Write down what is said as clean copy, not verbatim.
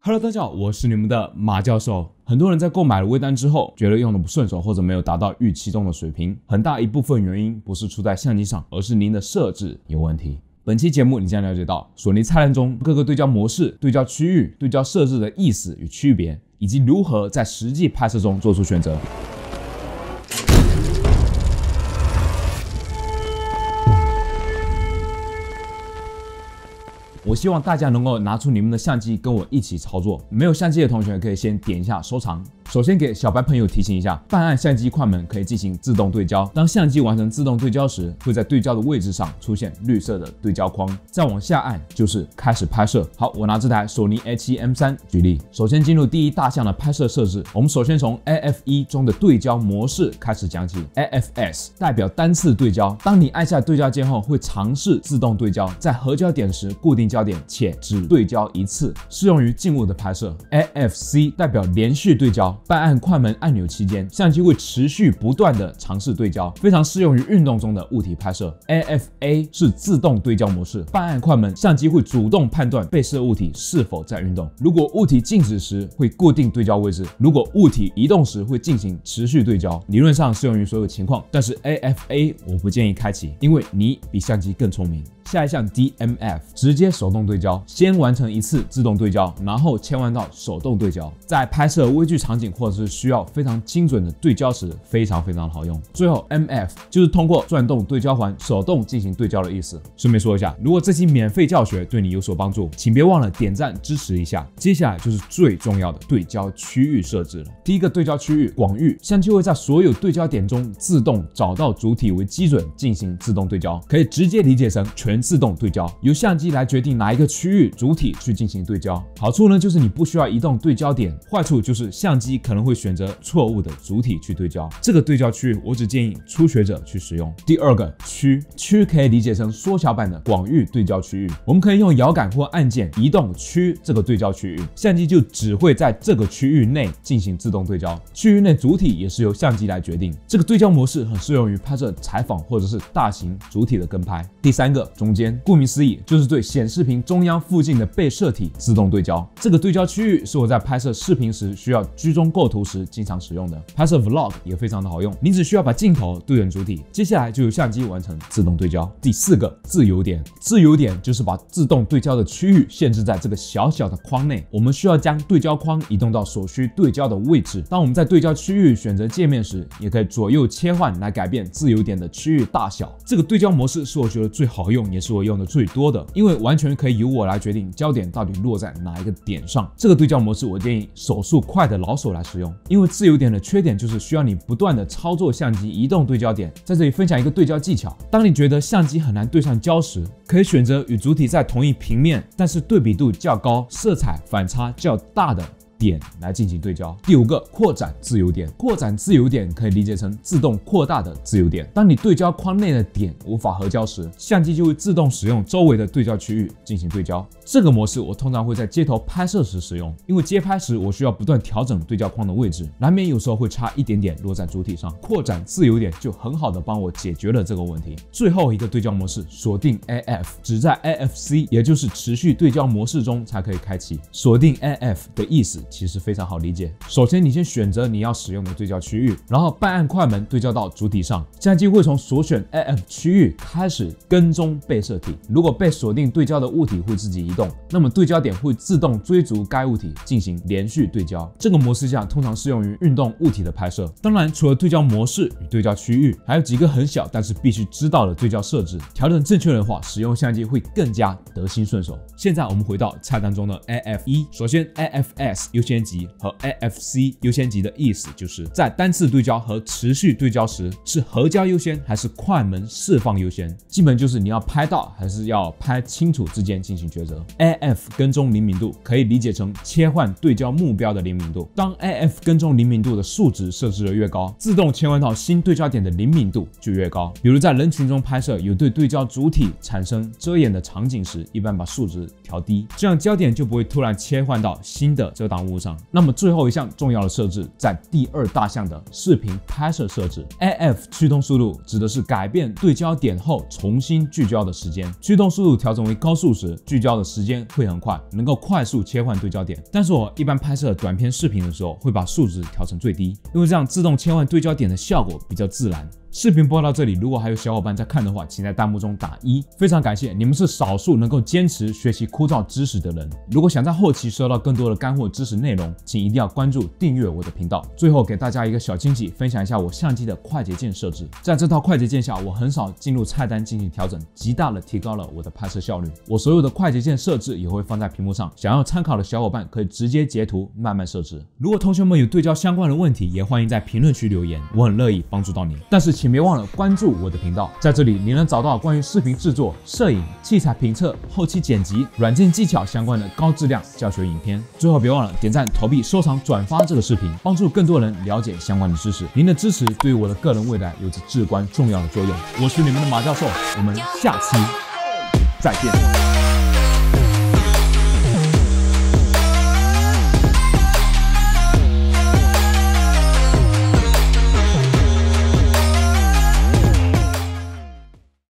Hello， 大家好，我是你们的马教授。很多人在购买了微单之后，觉得用的不顺手，或者没有达到预期中的水平，很大一部分原因不是出在相机上，而是您的设置有问题。本期节目你将了解到索尼菜单中各个对焦模式、对焦区域、对焦设置的意思与区别，以及如何在实际拍摄中做出选择。我希望大家能够拿出你们的相机跟我一起操作。没有相机的同学可以先点一下收藏。首先给小白朋友提醒一下，半按相机快门可以进行自动对焦。当相机完成自动对焦时，会在对焦的位置上出现绿色的对焦框。再往下按就是开始拍摄。好，我拿这台索尼 A7M3 举例。首先进入第一大项的拍摄设置，我们首先从 AF1 中的对焦模式开始讲起。AFS 代表单次对焦，当你按下对焦键后，会尝试自动对焦，在合焦点时固定焦点且只对焦一次，适用于静物的拍摄。AFC 代表连续对焦，半按快门按钮期间，相机会持续不断的尝试对焦，非常适用于运动中的物体拍摄。AFA 是自动对焦模式，半按快门，相机会主动判断被摄物体是否在运动。如果物体静止时，会固定对焦位置；如果物体移动时，会进行持续对焦。理论上适用于所有情况，但是 AFA 我不建议开启，因为你比相机更聪明。下一项 DMF 直接手动对焦，先完成一次自动对焦，然后切换到手动对焦。在拍摄微距场景或者是需要非常精准的对焦时，非常好用。最后 MF 就是通过转动对焦环手动进行对焦的意思。顺便说一下，如果这期免费教学对你有所帮助，请别忘了点赞支持一下。接下来就是最重要的对焦区域设置了。第一个对焦区域广域，相机会在所有对焦点中自动找到主体为基准进行自动对焦，可以直接理解成全自动对焦，由相机来决定哪一个区域主体去进行对焦。好处呢，就是你不需要移动对焦点；坏处就是相机可能会选择错误的主体去对焦。这个对焦区域我只建议初学者去使用。第二个区可以理解成缩小版的广域对焦区域，我们可以用摇杆或按键移动区这个对焦区域，相机就只会在这个区域内进行自动对焦，区域内主体也是由相机来决定。这个对焦模式很适用于拍摄采访或者是大型主体的跟拍。第三个中间，顾名思义就是对显示屏中央附近的被摄体自动对焦。这个对焦区域是我在拍摄视频时需要居中构图时经常使用的，拍摄 Vlog 也非常的好用。你只需要把镜头对准主体，接下来就由相机完成自动对焦。第四个自由点，自由点就是把自动对焦的区域限制在这个小小的框内，我们需要将对焦框移动到所需对焦的位置。当我们在对焦区域选择界面时，也可以左右切换来改变自由点的区域大小。这个对焦模式是我觉得最好用，也是我用的最多的，因为完全可以由我来决定焦点到底落在哪一个点上。这个对焦模式我建议手速快的老手来使用，因为自由点的缺点就是需要你不断的操作相机移动对焦点。在这里分享一个对焦技巧，当你觉得相机很难对上焦时，可以选择与主体在同一平面，但是对比度较高、色彩反差较大的点来进行对焦。第五个扩展自由点，扩展自由点可以理解成自动扩大的自由点。当你对焦框内的点无法合焦时，相机就会自动使用周围的对焦区域进行对焦。这个模式我通常会在街头拍摄时使用，因为街拍时我需要不断调整对焦框的位置，难免有时候会差一点点落在主体上。扩展自由点就很好的帮我解决了这个问题。最后一个对焦模式锁定 AF， 只在 AFC 也就是持续对焦模式中才可以开启。锁定 AF 的意思其实非常好理解。首先你先选择你要使用的对焦区域，然后半按快门对焦到主体上，相机会从所选 AF 区域开始跟踪被摄体。如果被锁定对焦的物体会自己移动，那么对焦点会自动追逐该物体进行连续对焦。这个模式下通常适用于运动物体的拍摄。当然除了对焦模式与对焦区域，还有几个很小但是必须知道的对焦设置，调整正确的话，使用相机会更加得心顺手。现在我们回到菜单中的 AF1， 首先 AFS 优先级和 AFC 优先级的意思就是在单次对焦和持续对焦时，是合焦优先还是快门释放优先，基本就是你要拍到还是要拍清楚之间进行抉择。AF 跟踪灵敏度可以理解成切换对焦目标的灵敏度，当 AF 跟踪灵敏度的数值设置的越高，自动切换到新对焦点的灵敏度就越高。比如在人群中拍摄有对焦主体产生遮掩的场景时，一般把数值调调低，这样焦点就不会突然切换到新的遮挡物上。那么最后一项重要的设置在第2大项的视频拍摄设置。AF 驱动速度指的是改变对焦点后重新聚焦的时间，驱动速度调整为高速时，聚焦的时间会很快，能够快速切换对焦点。但是我一般拍摄短片视频的时候，会把数值调成最低，因为这样自动切换对焦点的效果比较自然。视频播到这里，如果还有小伙伴在看的话，请在弹幕中打1，非常感谢，你们是少数能够坚持学习枯燥知识的人。如果想在后期收到更多的干货知识内容，请一定要关注订阅我的频道。最后给大家一个小惊喜，分享一下我相机的快捷键设置。在这套快捷键下，我很少进入菜单进行调整，极大的提高了我的拍摄效率。我所有的快捷键设置也会放在屏幕上，想要参考的小伙伴可以直接截图慢慢设置。如果同学们有对焦相关的问题，也欢迎在评论区留言，我很乐意帮助到你。但是请别忘了关注我的频道，在这里你能找到关于视频制作、摄影、器材评测、后期剪辑、软件技巧相关的高质量教学影片。最后别忘了点赞、投币、收藏、转发这个视频，帮助更多人了解相关的知识。您的支持对于我的个人未来有着至关重要的作用。我是你们的马教授，我们下期再见。